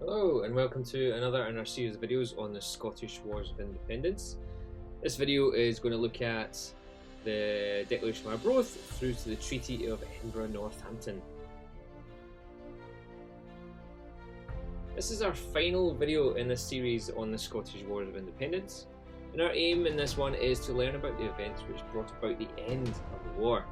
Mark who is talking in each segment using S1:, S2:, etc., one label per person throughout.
S1: Hello and welcome to another in our series of videos on the Scottish Wars of Independence. This video is going to look at the Declaration of Arbroath through to the Treaty of Edinburgh, Northampton. This is our final video in this series on the Scottish Wars of Independence, and our aim in this one is to learn about the events which brought about the end of the war.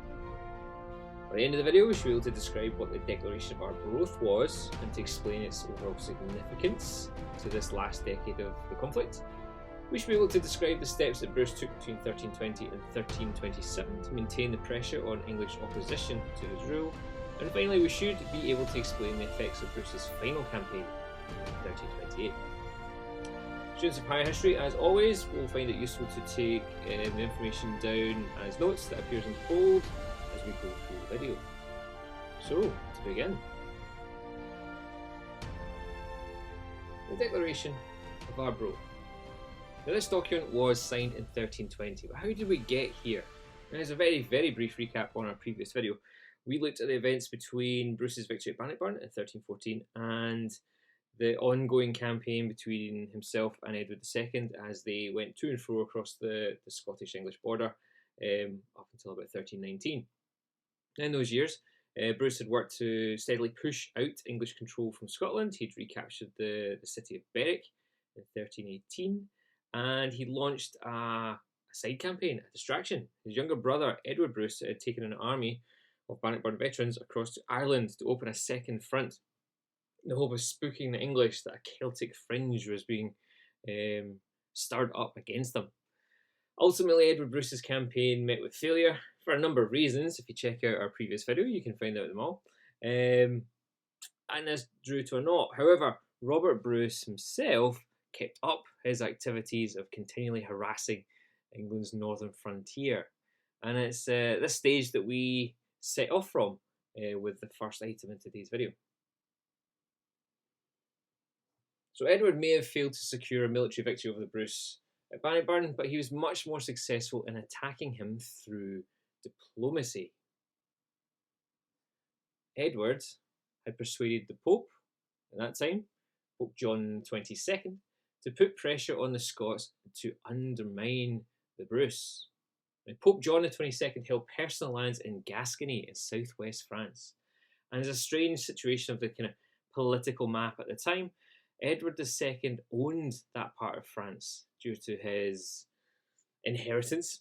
S1: By the end of the video, we should be able to describe what the Declaration of Arbroath was and to explain its overall significance to this last decade of the conflict. We should be able to describe the steps that Bruce took between 1320 and 1327 to maintain the pressure on English opposition to his rule. And finally, we should be able to explain the effects of Bruce's final campaign in 1328. Students of higher history, as always, will find it useful to take the information down as notes that appears in bold as we go through the video. So, to begin, the Declaration of Arbroath. Now, this document was signed in 1320, but how did we get here? Now, as a very brief recap on our previous video, we looked at the events between Bruce's victory at Bannockburn in 1314 and the ongoing campaign between himself and Edward II as they went to and fro across the Scottish-English border up until about 1319. In those years, Bruce had worked to steadily push out English control from Scotland. He'd recaptured the city of Berwick in 1318, and he launched a side campaign, a distraction. His younger brother, Edward Bruce, had taken an army of Bannockburn veterans across to Ireland to open a second front in the hope of spooking the English that a Celtic fringe was being stirred up against them. Ultimately, Edward Bruce's campaign met with failure for a number of reasons. If you check out our previous video, you can find out them all. And this drew to a naught. However, Robert Bruce himself kept up his activities of continually harassing England's northern frontier. And it's this stage that we set off from with the first item in today's video. So Edward may have failed to secure a military victory over the Bruce at Bannockburn, but he was much more successful in attacking him through diplomacy. Edward had persuaded the Pope at that time, Pope John XXII, to put pressure on the Scots to undermine the Bruce. Now, Pope John XXII held personal lands in Gascony in southwest France, and as a strange situation of the kind of political map at the time, Edward II owned that part of France due to his inheritance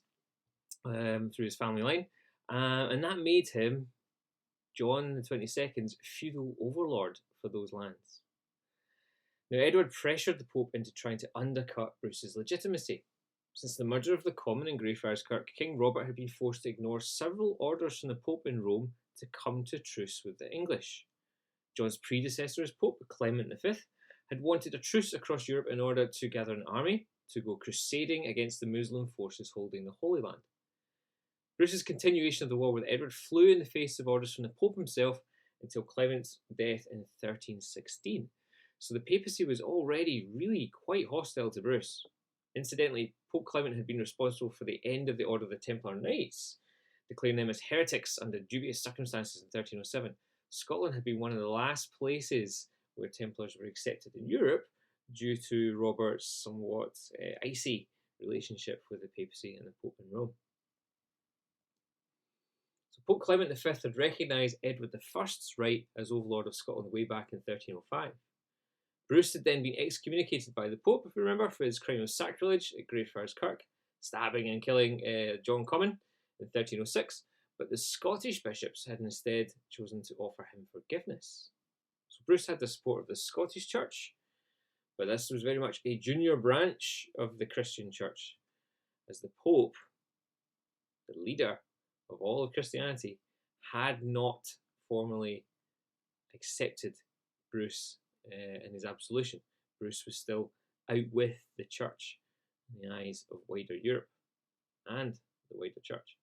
S1: through his family line, and that made him John XXII's feudal overlord for those lands. Now, Edward pressured the Pope into trying to undercut Bruce's legitimacy. Since the murder of the Common in Greyfriars Kirk, King Robert had been forced to ignore several orders from the Pope in Rome to come to truce with the English. John's predecessor as Pope, Clement V, had wanted a truce across Europe in order to gather an army to go crusading against the Muslim forces holding the Holy Land. Bruce's continuation of the war with Edward flew in the face of orders from the Pope himself until Clement's death in 1316. So the papacy was already really quite hostile to Bruce. Incidentally, Pope Clement had been responsible for the end of the Order of the Templar Knights, declaring them as heretics under dubious circumstances in 1307. Scotland had been one of the last places where Templars were accepted in Europe due to Robert's somewhat icy relationship with the papacy and the Pope in Rome. So Pope Clement V had recognised Edward I's right as Overlord of Scotland way back in 1305. Bruce had then been excommunicated by the Pope, if you remember, for his crime of sacrilege at Greyfriars Kirk, stabbing and killing John Comyn in 1306, but the Scottish bishops had instead chosen to offer him forgiveness. So Bruce had the support of the Scottish Church, but this was very much a junior branch of the Christian Church, as the Pope, the leader of all of Christianity, had not formally accepted Bruce in his absolution. Bruce was still out with the Church in the eyes of wider Europe and the wider Church.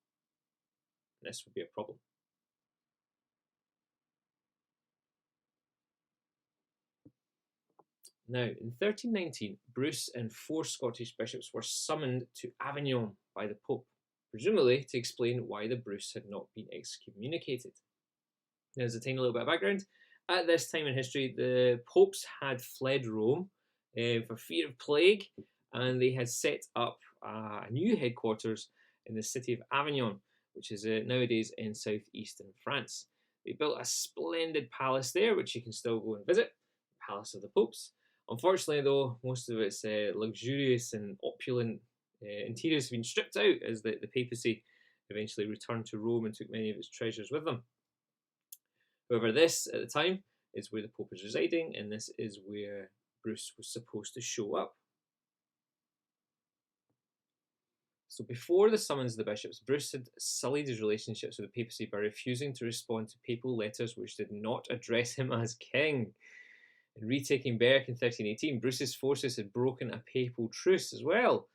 S1: And this would be a problem. Now, in 1319, Bruce and 4 Scottish bishops were summoned to Avignon by the Pope, presumably to explain why the Bruce had not been excommunicated. Now, as a tiny little bit of background, At this time in history, the popes had fled Rome for fear of plague, and they had set up a new headquarters in the city of Avignon, which is nowadays in southeastern France. They built a splendid palace there, which you can still go and visit, the Palace of the Popes. Unfortunately, though, most of its luxurious and opulent interiors have been stripped out as the papacy eventually returned to Rome and took many of its treasures with them. However, this, at the time, is where the Pope is residing, and this is where Bruce was supposed to show up. So before the summons of the bishops, Bruce had sullied his relationships with the papacy by refusing to respond to papal letters which did not address him as king. In retaking Berwick in 1318, Bruce's forces had broken a papal truce as well.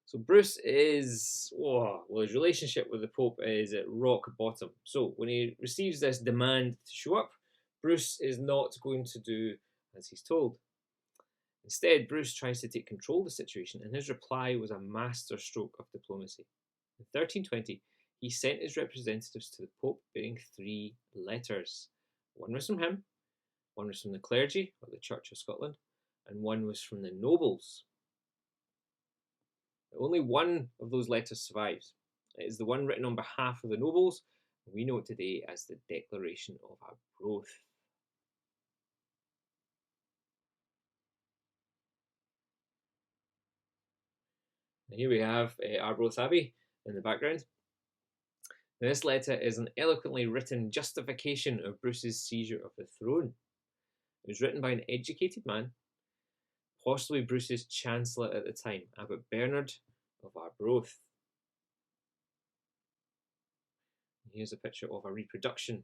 S1: So Bruce is, his relationship with the Pope is at rock bottom. So when he receives this demand to show up, Bruce is not going to do as he's told. Instead, Bruce tries to take control of the situation, and his reply was a masterstroke of diplomacy. In 1320, he sent his representatives to the Pope bearing 3 letters. One was from him, one was from the clergy, or the Church of Scotland, and one was from the nobles. Only one of those letters survives. It is the one written on behalf of the nobles, and we know it today as the Declaration of Arbroath. And here we have Arbroath Abbey in the background. Now, this letter is an eloquently written justification of Bruce's seizure of the throne. It was written by an educated man, possibly Bruce's chancellor at the time, Abbot Bernard of Arbroath. And here's a picture of a reproduction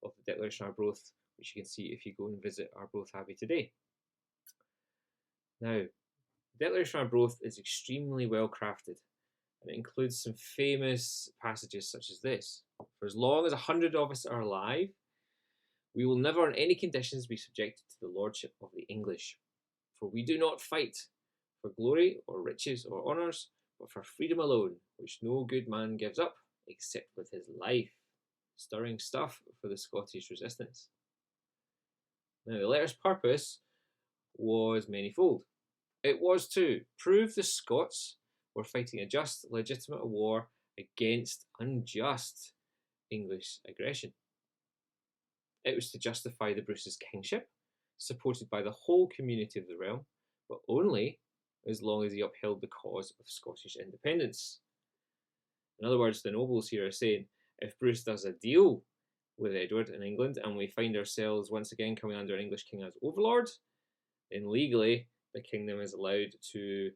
S1: of the Declaration of Arbroath, which you can see if you go and visit Arbroath Abbey today. Now, the Declaration of Arbroath is extremely well crafted, and it includes some famous passages such as this. For as long as 100 of us are alive, we will never on any conditions be subjected to the lordship of the English. For we do not fight for glory or riches or honours, but for freedom alone, which no good man gives up except with his life. Stirring stuff for the Scottish resistance. Now, the letter's purpose was manifold. It was to prove the Scots were fighting a just, legitimate war against unjust English aggression. It was to justify the Bruce's kingship, supported by the whole community of the realm, but only as long as he upheld the cause of Scottish independence. In other words, the nobles here are saying, if Bruce does a deal with Edward in England and we find ourselves once again coming under an English king as overlord, then legally the kingdom is allowed to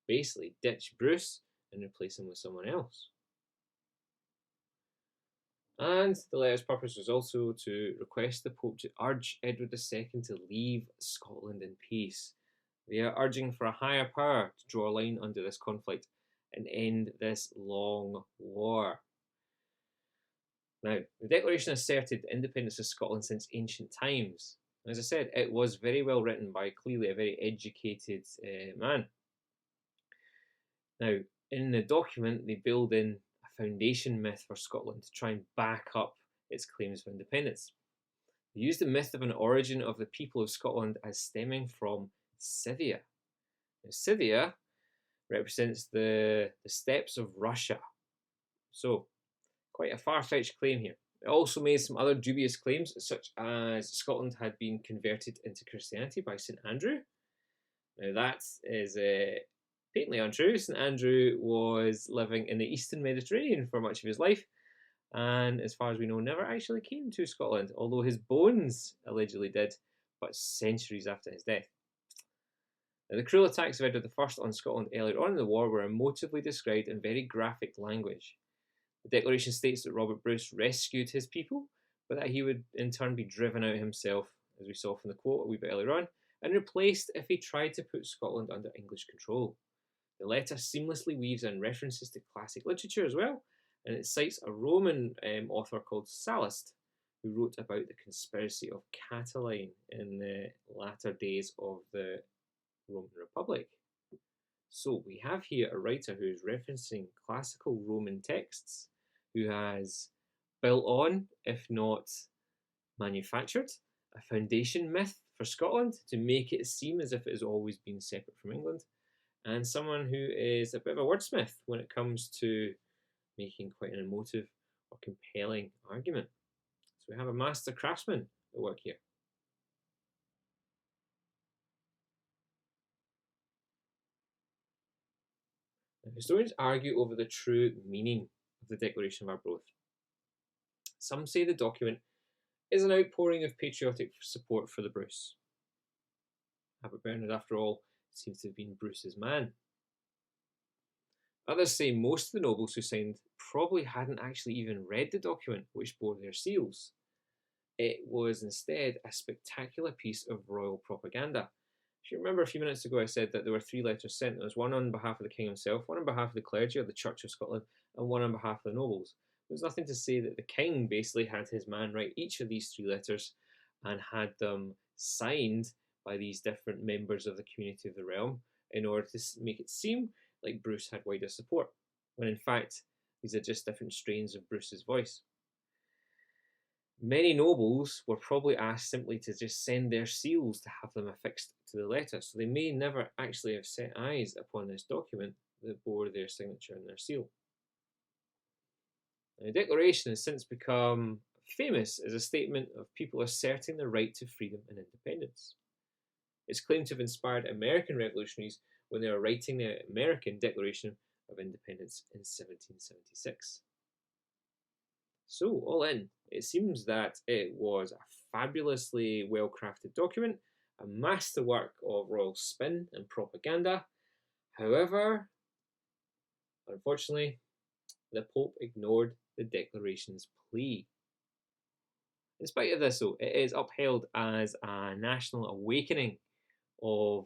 S1: basically ditch Bruce and replace him with someone else. And the letter's purpose was also to request the Pope to urge Edward II to leave Scotland in peace. They are urging for a higher power to draw a line under this conflict and end this long war. Now, the Declaration asserted the independence of Scotland since ancient times. As I said, it was very well written by clearly a very educated man. Now, in the document, they build in a foundation myth for Scotland to try and back up its claims of independence. They use the myth of an origin of the people of Scotland as stemming from Scythia. Now, Scythia represents the steppes of Russia. So, quite a far-fetched claim here. It also made some other dubious claims, such as Scotland had been converted into Christianity by St Andrew. Now that is patently untrue. St Andrew was living in the Eastern Mediterranean for much of his life, and as far as we know, never actually came to Scotland, although his bones allegedly did, but centuries after his death. Now, the cruel attacks of Edward I on Scotland earlier on in the war were emotively described in very graphic language. The Declaration states that Robert Bruce rescued his people, but that he would in turn be driven out himself, as we saw from the quote a wee bit earlier on, and replaced if he tried to put Scotland under English control. The letter seamlessly weaves in references to classic literature as well, and it cites a Roman author called Sallust, who wrote about the conspiracy of Catiline in the latter days of the Roman Republic. So we have here a writer who is referencing classical Roman texts, who has built on, if not manufactured, a foundation myth for Scotland to make it seem as if it has always been separate from England, and someone who is a bit of a wordsmith when it comes to making quite an emotive or compelling argument. So we have a master craftsman at work here. Now, historians argue over the true meaning of the Declaration of Arbroath. Some say the document is an outpouring of patriotic support for the Bruce. Albert Bernard, after all, seems to have been Bruce's man. Others say most of the nobles who signed probably hadn't actually even read the document which bore their seals. It was instead a spectacular piece of royal propaganda. If you remember a few minutes ago I said that there were 3 letters sent. There was one on behalf of the king himself, one on behalf of the clergy or the Church of Scotland, and one on behalf of the nobles. There's nothing to say that the king basically had his man write each of these 3 letters and had them signed by these different members of the community of the realm in order to make it seem like Bruce had wider support, when in fact these are just different strains of Bruce's voice. Many nobles were probably asked simply to just send their seals to have them affixed to the letter, so they may never actually have set eyes upon this document that bore their signature and their seal. Now, the Declaration has since become famous as a statement of people asserting the right to freedom and independence. It's claimed to have inspired American revolutionaries when they were writing the American Declaration of Independence in 1776. So, all in, it seems that it was a fabulously well-crafted document, a masterwork of royal spin and propaganda. However, unfortunately, the Pope ignored the Declaration's plea. In spite of this, though, it is upheld as a national awakening of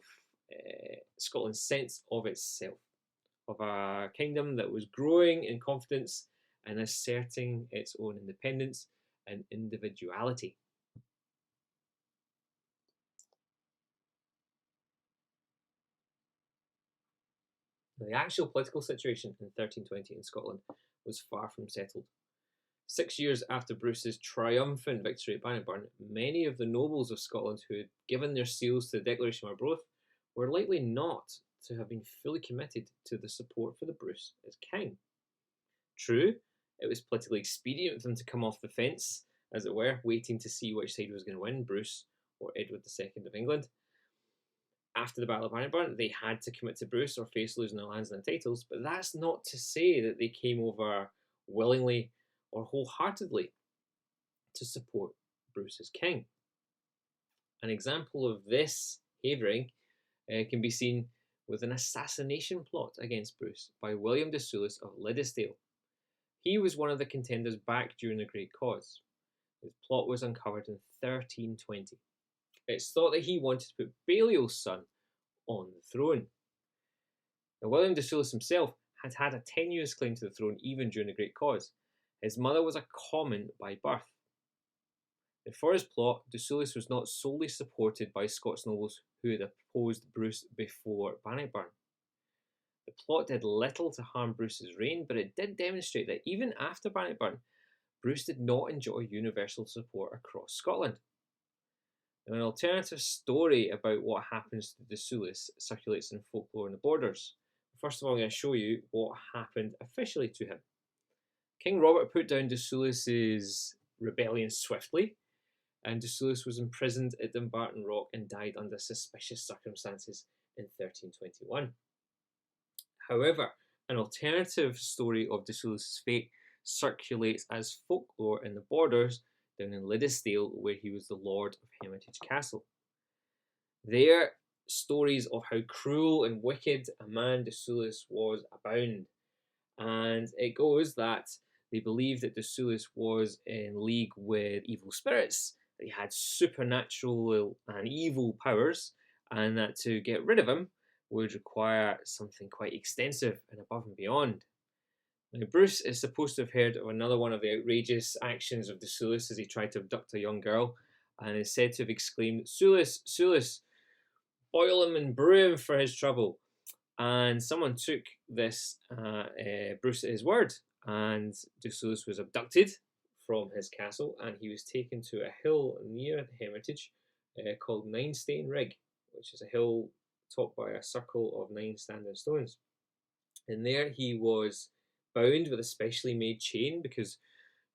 S1: Scotland's sense of itself, of a kingdom that was growing in confidence and asserting its own independence and individuality. The actual political situation in 1320 in Scotland was far from settled. 6 years after Bruce's triumphant victory at Bannockburn, many of the nobles of Scotland who had given their seals to the Declaration of Arbroath were likely not to have been fully committed to the support for the Bruce as king. True, it was politically expedient for them to come off the fence, as it were, waiting to see which side was going to win, Bruce or Edward II of England. After the Battle of Bannockburn, they had to commit to Bruce or face losing their lands and their titles, but that's not to say that they came over willingly or wholeheartedly to support Bruce as king. An example of this havering can be seen with an assassination plot against Bruce by William de Soulis of Liddesdale. He was one of the contenders back during the Great Cause. His plot was uncovered in 1320. It's thought that he wanted to put Balliol's son on the throne. Now, William de Soulis himself had had a tenuous claim to the throne even during the Great Cause. His mother was a Comyn by birth. And for his plot, de Soulis was not solely supported by Scots nobles who had opposed Bruce before Bannockburn. The plot did little to harm Bruce's reign, but it did demonstrate that even after Bannockburn, Bruce did not enjoy universal support across Scotland. Now, an alternative story about what happens to de Soulis circulates in folklore on the borders. First of all, I'm going to show you what happened officially to him. King Robert put down de Soulis's rebellion swiftly, and de Soulis was imprisoned at Dumbarton Rock and died under suspicious circumstances in 1321. However, an alternative story of de Soulis's fate circulates as folklore in the borders down in Liddesdale, where he was the Lord of Hermitage Castle. There, stories of how cruel and wicked a man de Soulis was abound, and it goes that they believed that de Soulis was in league with evil spirits, that he had supernatural and evil powers, and that to get rid of him would require something quite extensive and above and beyond. Now, Bruce is supposed to have heard of another one of the outrageous actions of de Soulis as he tried to abduct a young girl, and is said to have exclaimed, "Soulis, Soulis, boil him and brew him for his trouble." And someone took this Bruce at his word, and de Soulis was abducted from his castle, and he was taken to a hill near the Hermitage called Nine Stane Rig, which is a hill topped by a circle of 9 standing stones. And there he was bound with a specially made chain, because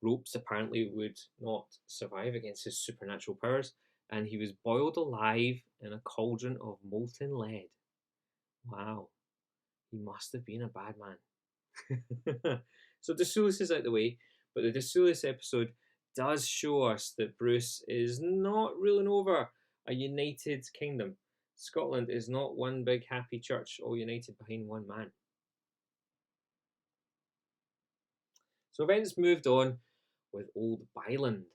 S1: ropes apparently would not survive against his supernatural powers, and he was boiled alive in a cauldron of molten lead. Wow, he must have been a bad man. So Dessoulis is out the way, but the Dessoulis episode does show us that Bruce is not ruling over a united kingdom. Scotland is not one big happy church all united behind one man. So events moved on with Old Byland.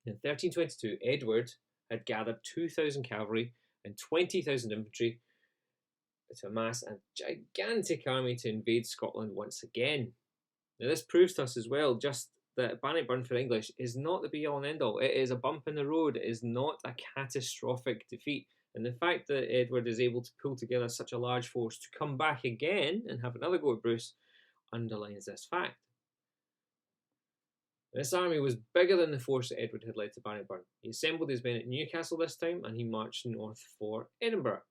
S1: In 1322, Edward had gathered 2,000 cavalry and 20,000 infantry to amass a gigantic army to invade Scotland once again. Now this proves to us as well just that Bannockburn for the English is not the be all and end all. It is a bump in the road. It is not a catastrophic defeat. And the fact that Edward is able to pull together such a large force to come back again and have another go at Bruce underlines this fact. This army was bigger than the force that Edward had led to Bannockburn. He assembled his men at Newcastle this time, and he marched north for Edinburgh.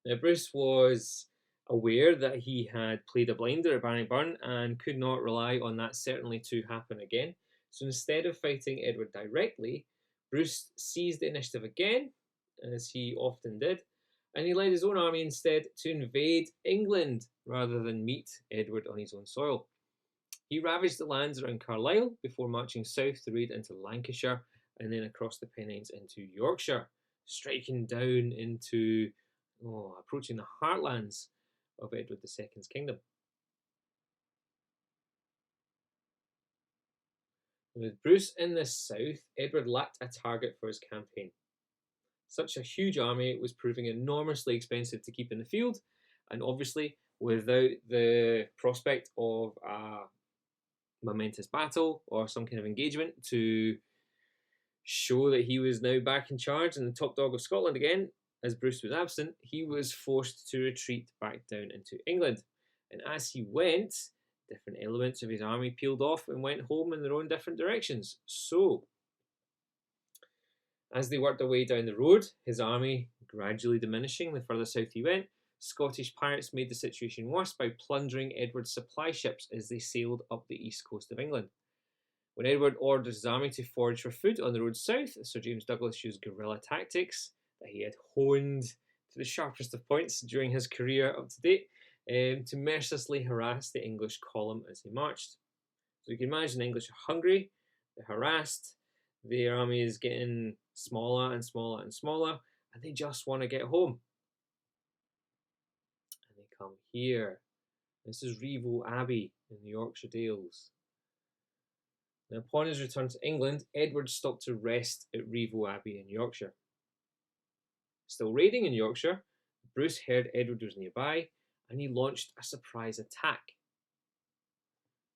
S1: Now Bruce was aware that he had played a blinder at Bannockburn and could not rely on that certainly to happen again. So instead of fighting Edward directly, Bruce seized the initiative again, as he often did, and he led his own army instead to invade England rather than meet Edward on his own soil. He ravaged the lands around Carlisle before marching south to raid into Lancashire and then across the Pennines into Yorkshire, striking down into approaching the heartlands of Edward II's kingdom. With Bruce in the south, Edward lacked a target for his campaign. Such a huge army was proving enormously expensive to keep in the field, and obviously without the prospect of a momentous battle or some kind of engagement to show that he was now back in charge and the top dog of Scotland again, as Bruce was absent, he was forced to retreat back down into England. And as he went, different elements of his army peeled off and went home in their own different directions. So, as they worked their way down the road, his army gradually diminishing the further south he went, Scottish pirates made the situation worse by plundering Edward's supply ships as they sailed up the east coast of England. When Edward ordered his army to forage for food on the road south, Sir James Douglas used guerrilla tactics that he had honed to the sharpest of points during his career up to date, to mercilessly harass the English column as they marched. So you can imagine the English are hungry, they're harassed, their army is getting smaller and smaller and smaller, and they just want to get home. And they come here. This is Rievaulx Abbey in the Yorkshire Dales. Now, upon his return to England, Edward stopped to rest at Rievaulx Abbey in Yorkshire. Still raiding in Yorkshire, Bruce heard Edward was nearby, and he launched a surprise attack.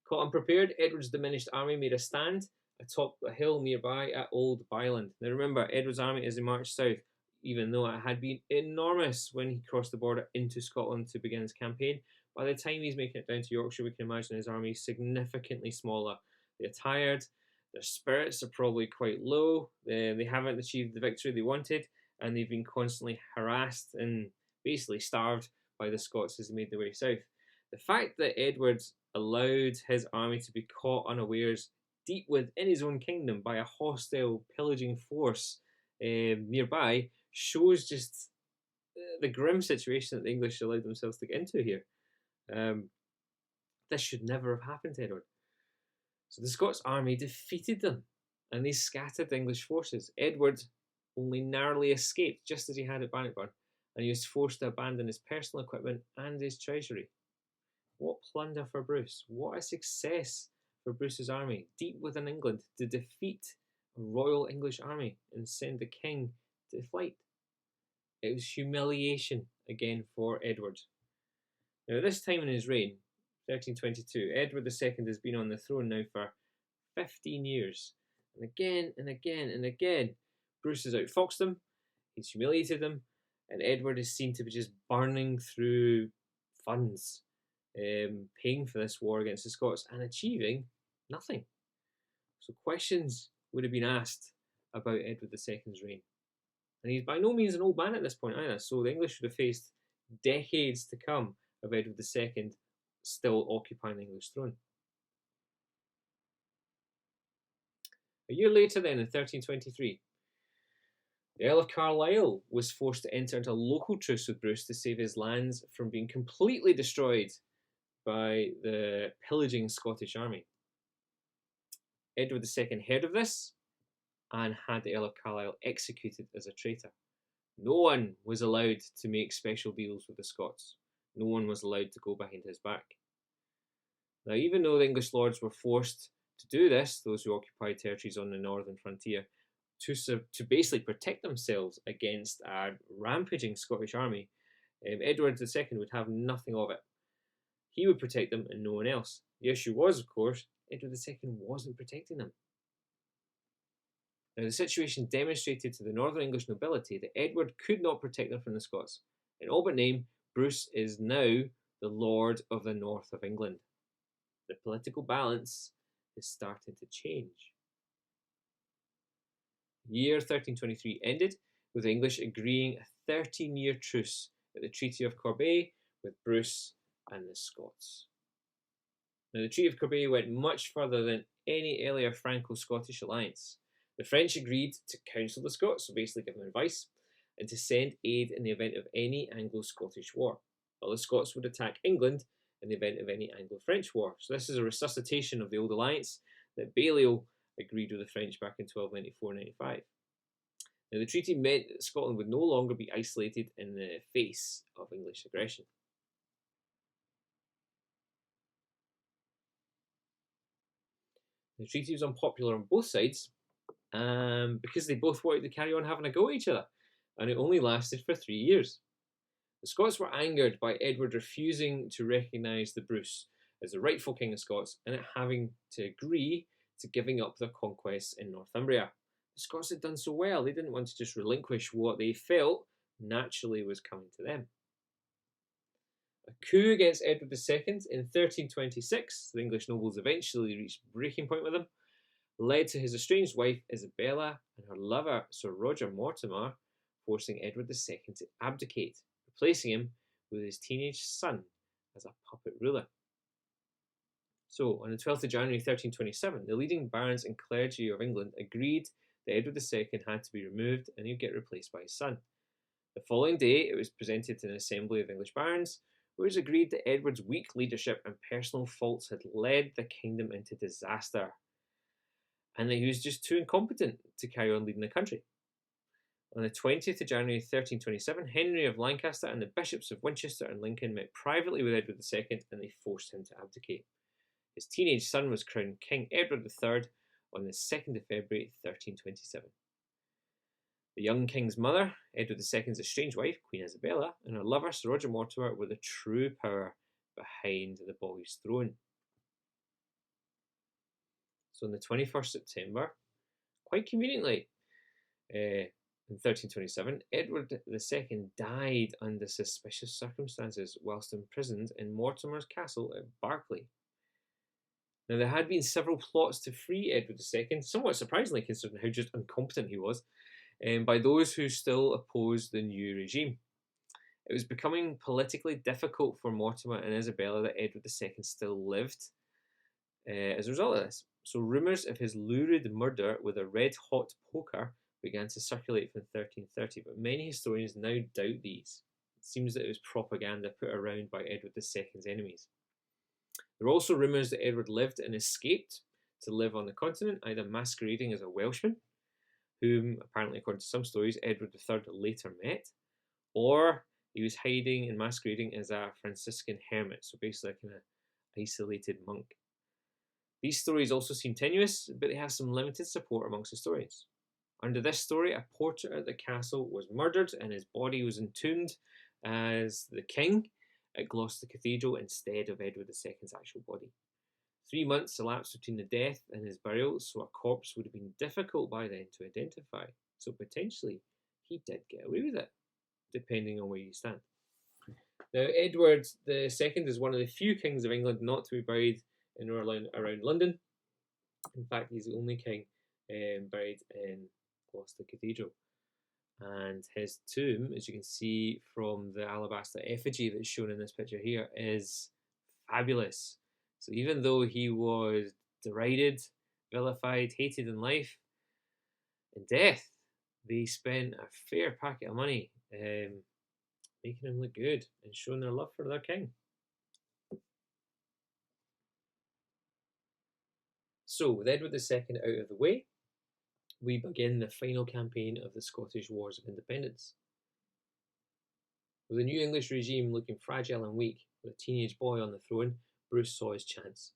S1: Caught unprepared, Edward's diminished army made a stand atop a hill nearby at Old Byland. Now remember, Edward's army as he marched south, even though it had been enormous when he crossed the border into Scotland to begin his campaign, by the time he's making it down to Yorkshire, we can imagine his army is significantly smaller. They're tired, their spirits are probably quite low, they haven't achieved the victory they wanted, and they've been constantly harassed and basically starved by the Scots as they made their way south. The fact that Edward allowed his army to be caught unawares deep within his own kingdom by a hostile pillaging force nearby shows just the grim situation that the English allowed themselves to get into here. This should never have happened to Edward. So the Scots army defeated them and they scattered the English forces. Edward only narrowly escaped just as he had at Bannockburn, and he was forced to abandon his personal equipment and his treasury. What plunder for Bruce. What a success for Bruce's army, deep within England, to defeat a royal English army and send the king to flight. It was humiliation again for Edward. Now, this time in his reign, 1322, Edward II has been on the throne now for 15 years. And again and again and again, Bruce has outfoxed him, he's humiliated him, and Edward is seen to be just burning through funds paying for this war against the Scots and achieving nothing. So questions would have been asked about Edward II's reign. And he's by no means an old man at this point either, so the English would have faced decades to come of Edward II still occupying the English throne. A year later then, in 1323, the Earl of Carlisle was forced to enter into a local truce with Bruce to save his lands from being completely destroyed by the pillaging Scottish army. Edward II heard of this and had the Earl of Carlisle executed as a traitor. No one was allowed to make special deals with the Scots. No one was allowed to go behind his back. Now, even though the English lords were forced to do this, those who occupied territories on the northern frontier, to basically protect themselves against a rampaging Scottish army, Edward II would have nothing of it. He would protect them and no one else. The issue was, of course, Edward II wasn't protecting them. Now, the situation demonstrated to the northern English nobility that Edward could not protect them from the Scots. In all but name, Bruce is now the Lord of the north of England. The political balance is starting to change. Year 1323 ended with the English agreeing a 13-year truce at the Treaty of Corbeil with Bruce and the Scots. Now, the Treaty of Corbeil went much further than any earlier Franco-Scottish alliance. The French agreed to counsel the Scots, so basically give them advice, and to send aid in the event of any Anglo-Scottish war, while the Scots would attack England in the event of any Anglo-French war. So this is a resuscitation of the old alliance that Balliol agreed with the French back in 1294-95. Now, the treaty meant that Scotland would no longer be isolated in the face of English aggression. The treaty was unpopular on both sides because they both wanted to carry on having a go at each other, and it only lasted for 3 years. The Scots were angered by Edward refusing to recognise the Bruce as the rightful King of Scots and it having to agree to giving up their conquests in Northumbria. The Scots had done so well, they didn't want to just relinquish what they felt naturally was coming to them. A coup against Edward II in 1326, the English nobles eventually reached breaking point with him, led to his estranged wife Isabella and her lover Sir Roger Mortimer forcing Edward II to abdicate, replacing him with his teenage son as a puppet ruler. So, on the 12th of January 1327, the leading barons and clergy of England agreed that Edward II had to be removed and he'd get replaced by his son. The following day, it was presented to an assembly of English barons, where it was agreed that Edward's weak leadership and personal faults had led the kingdom into disaster, and that he was just too incompetent to carry on leading the country. On the 20th of January 1327, Henry of Lancaster and the bishops of Winchester and Lincoln met privately with Edward II and they forced him to abdicate. His teenage son was crowned King Edward III on the 2nd of February 1327. The young king's mother, Edward II's estranged wife, Queen Isabella, and her lover, Sir Roger Mortimer, were the true power behind the boy's throne. So on the 21st September, quite conveniently, in 1327, Edward II died under suspicious circumstances whilst imprisoned in Mortimer's castle at Berkeley. Now, there had been several plots to free Edward II, somewhat surprisingly considering how just incompetent he was, by those who still opposed the new regime. It was becoming politically difficult for Mortimer and Isabella that Edward II still lived as a result of this. So rumours of his lurid murder with a red-hot poker began to circulate from 1330, but many historians now doubt these. It seems that it was propaganda put around by Edward II's enemies. There were also rumours that Edward lived and escaped to live on the continent, either masquerading as a Welshman, whom, apparently according to some stories, Edward III later met, or he was hiding and masquerading as a Franciscan hermit, so basically a kind of isolated monk. These stories also seem tenuous, but they have some limited support amongst historians. Under this story, a porter at the castle was murdered and his body was entombed as the king at Gloucester Cathedral instead of Edward II's actual body. 3 months elapsed between the death and his burial, so a corpse would have been difficult by then to identify. So potentially, he did get away with it, depending on where you stand. Now, Edward II is one of the few kings of England not to be buried in or around London. In fact, he's the only king buried in Gloucester Cathedral. And his tomb, as you can see from the alabaster effigy that's shown in this picture here, is fabulous. So even though he was derided, vilified, hated in life, in death, they spent a fair packet of money making him look good and showing their love for their king. So, with Edward II out of the way, we begin the final campaign of the Scottish Wars of Independence. With the new English regime looking fragile and weak, with a teenage boy on the throne, Bruce saw his chance.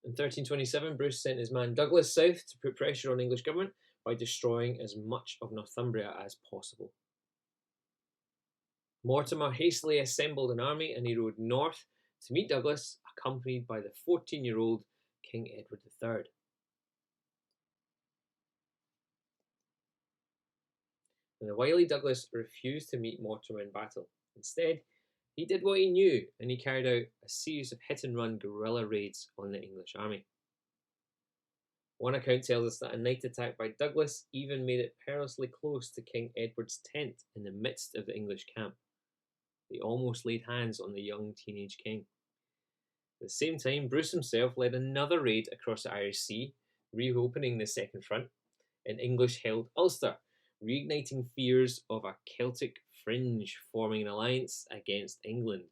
S1: In 1327, Bruce sent his man Douglas south to put pressure on the English government by destroying as much of Northumbria as possible. Mortimer hastily assembled an army and he rode north to meet Douglas, accompanied by the 14-year-old King Edward III. And the wily Douglas refused to meet Mortimer in battle. Instead, he did what he knew, and he carried out a series of hit-and-run guerrilla raids on the English army. One account tells us that a night attack by Douglas even made it perilously close to King Edward's tent in the midst of the English camp. They almost laid hands on the young teenage king. At the same time, Bruce himself led another raid across the Irish Sea, reopening the second front in English-held Ulster, reigniting fears of a Celtic fringe forming an alliance against England.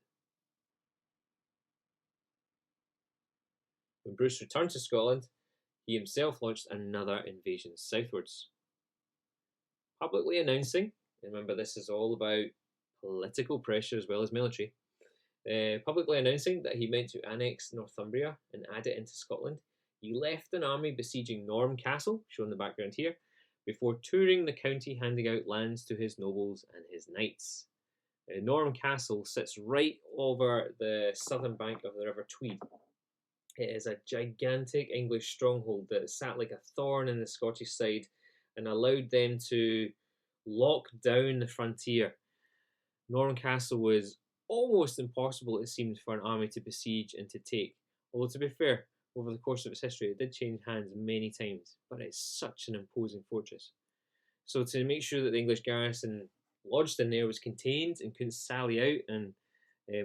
S1: When Bruce returned to Scotland, he himself launched another invasion southwards. Publicly announcing, remember this is all about political pressure as well as military, publicly announcing that he meant to annex Northumbria and add it into Scotland, he left an army besieging Norham Castle, shown in the background here, before touring the county handing out lands to his nobles and his knights. Norham Castle sits right over the southern bank of the River Tweed. It is a gigantic English stronghold that sat like a thorn in the Scottish side and allowed them to lock down the frontier. Norham Castle was almost impossible, it seemed, for an army to besiege and to take. Although, to be fair, over the course of its history, it did change hands many times, but it's such an imposing fortress. So to make sure that the English garrison lodged in there was contained and couldn't sally out and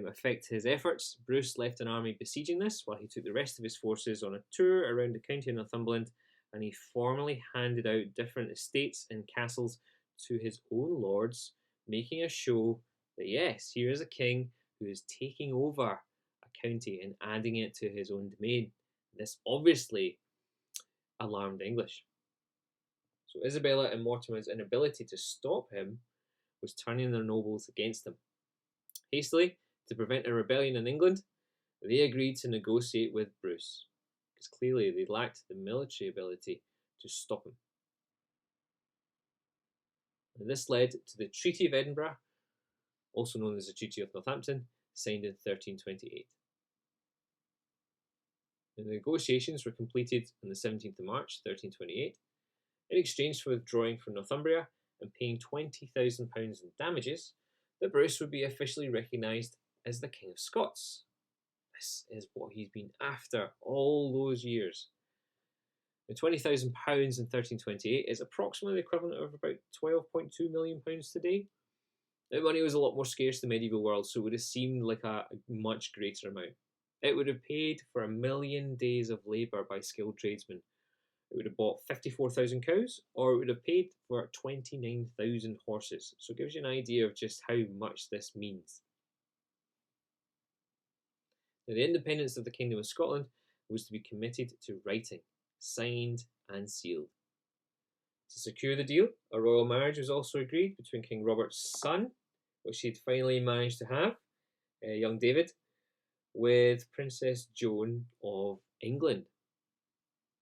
S1: affect his efforts, Bruce left an army besieging this while he took the rest of his forces on a tour around the county of Northumberland, and he formally handed out different estates and castles to his own lords, making a show that yes, here is a king who is taking over a county and adding it to his own domain. This obviously alarmed the English. So Isabella and Mortimer's inability to stop him was turning their nobles against him. Hastily, to prevent a rebellion in England, they agreed to negotiate with Bruce, because clearly they lacked the military ability to stop him. And this led to the Treaty of Edinburgh, also known as the Treaty of Northampton, signed in 1328. The negotiations were completed on the 17th of March 1328. In exchange for withdrawing from Northumbria and paying £20,000 in damages, that Bruce would be officially recognised as the King of Scots. This is what he's been after all those years. The £20,000 in 1328 is approximately the equivalent of about £12.2 million today. Now, money was a lot more scarce in the medieval world, so it would have seemed like a much greater amount. It would have paid for 1 million days of labour by skilled tradesmen. It would have bought 54,000 cows, or it would have paid for 29,000 horses. So it gives you an idea of just how much this means. Now, the independence of the Kingdom of Scotland was to be committed to writing, signed and sealed. To secure the deal, a royal marriage was also agreed between King Robert's son, which he'd finally managed to have, young David, with Princess Joan of England.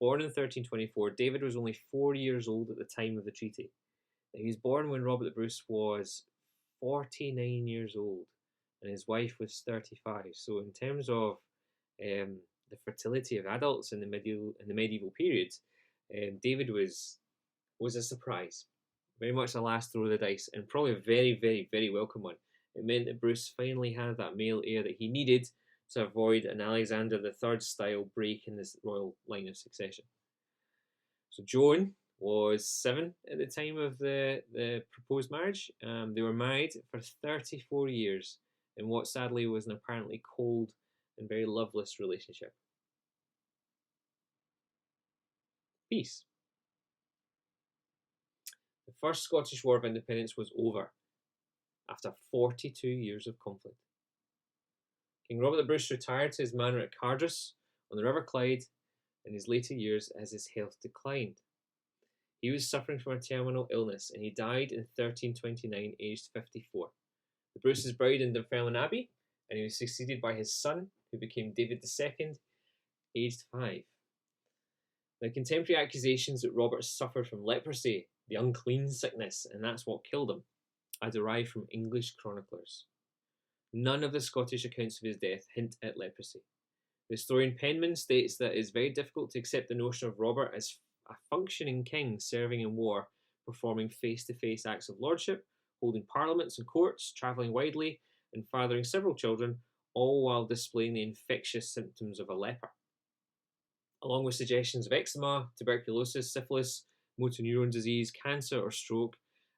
S1: Born in 1324, David was only 4 years old at the time of the treaty. He was born when Robert the Bruce was 49 years old, and his wife was 35. So in terms of the fertility of adults in the medieval period, David was a surprise. Very much a last throw of the dice, and probably a very, very, very welcome one. It meant that Bruce finally had that male heir that he needed to avoid an Alexander III style break in this royal line of succession. So Joan was 7 at the time of the proposed marriage. They were married for 34 years in what sadly was an apparently cold and very loveless relationship. Peace. The First Scottish War of Independence was over after 42 years of conflict. King Robert the Bruce retired to his manor at Cardross on the River Clyde in his later years as his health declined. He was suffering from a terminal illness and he died in 1329, aged 54. The Bruce is buried in Dunfermline Abbey and he was succeeded by his son, who became David II, aged 5. Now, contemporary accusations that Robert suffered from leprosy, the unclean sickness, and that's what killed him, are derived from English chroniclers. None of the Scottish accounts of his death hint at leprosy. The historian Penman states that it is very difficult to accept the notion of Robert as a functioning king serving in war, performing face-to-face acts of lordship, holding parliaments and courts, travelling widely, and fathering several children, all while displaying the infectious symptoms of a leper. Along with suggestions of eczema, tuberculosis, syphilis, motor neuron disease, cancer or stroke,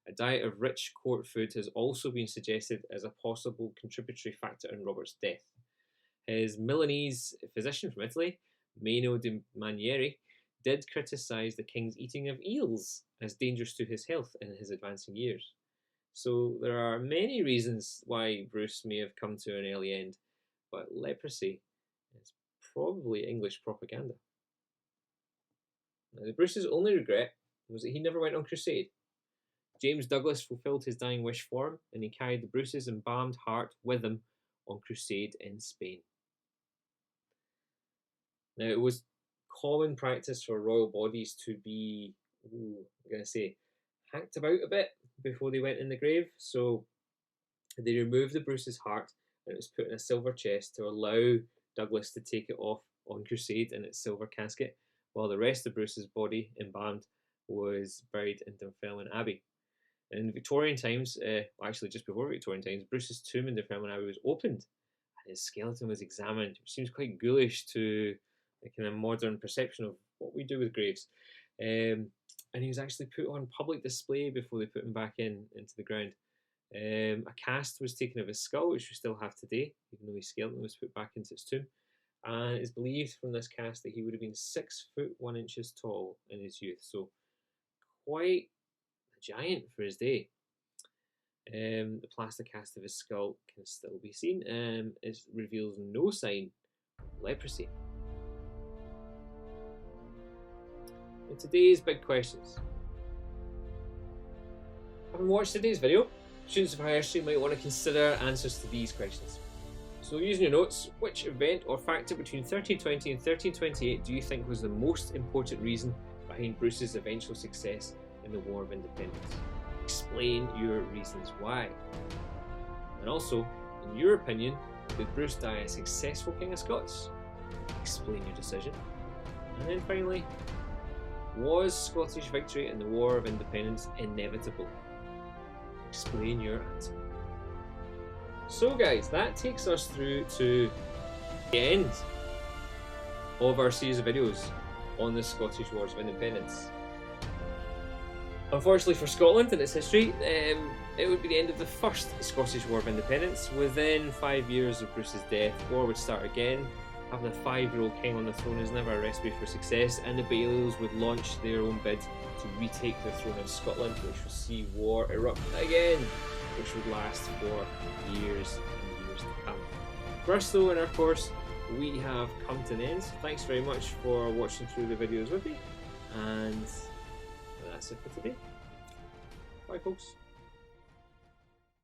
S1: a diet of rich court food has also been suggested as a possible contributory factor in Robert's death. His Milanese physician from Italy, Meno de Manieri, did criticise the king's eating of eels as dangerous to his health in his advancing years. So there are many reasons why Bruce may have come to an early end, but leprosy is probably English propaganda. Now, the Bruce's only regret was that he never went on crusade. James Douglas fulfilled his dying wish for him, and he carried the Bruce's embalmed heart with him on crusade in Spain. Now, it was common practice for royal bodies to be, hacked about a bit before they went in the grave. So they removed the Bruce's heart and it was put in a silver chest to allow Douglas to take it off on crusade in its silver casket, while the rest of Bruce's body, embalmed, was buried in Dunfermline Abbey. In Victorian times, actually just before Victorian times, Bruce's tomb in Dunfermline Abbey was opened and his skeleton was examined, which seems quite ghoulish to a kind of modern perception of what we do with graves. And he was actually put on public display before they put him back into the ground. A cast was taken of his skull, which we still have today, even though his skeleton was put back into its tomb. And it's believed from this cast that he would have been 6 foot 1 inches tall in his youth, so quite a giant for his day. The plaster cast of his skull can still be seen. It reveals no sign of leprosy. And today's big questions. Having watched today's video, students of higher history might want to consider answers to these questions. So using your notes, which event or factor between 1320 and 1328 do you think was the most important reason behind Bruce's eventual success in the War of Independence? Explain your reasons why. And also, in your opinion, did Bruce die a successful King of Scots? Explain your decision. And then finally, was Scottish victory in the War of Independence inevitable? Explain your answer. So guys, that takes us through to the end of our series of videos on the Scottish Wars of Independence. Unfortunately for Scotland and its history, it would be the end of the First Scottish War of Independence. Within 5 years of Bruce's death, war would start again. Having a 5-year-old king on the throne is never a recipe for success, and the Balios would launch their own bid to retake the throne of Scotland, which would see war erupt again, which would last for years and years to come. For us though, in our course, we have come to an end. Thanks very much for watching through the videos with me, and that's it for today. Bye folks.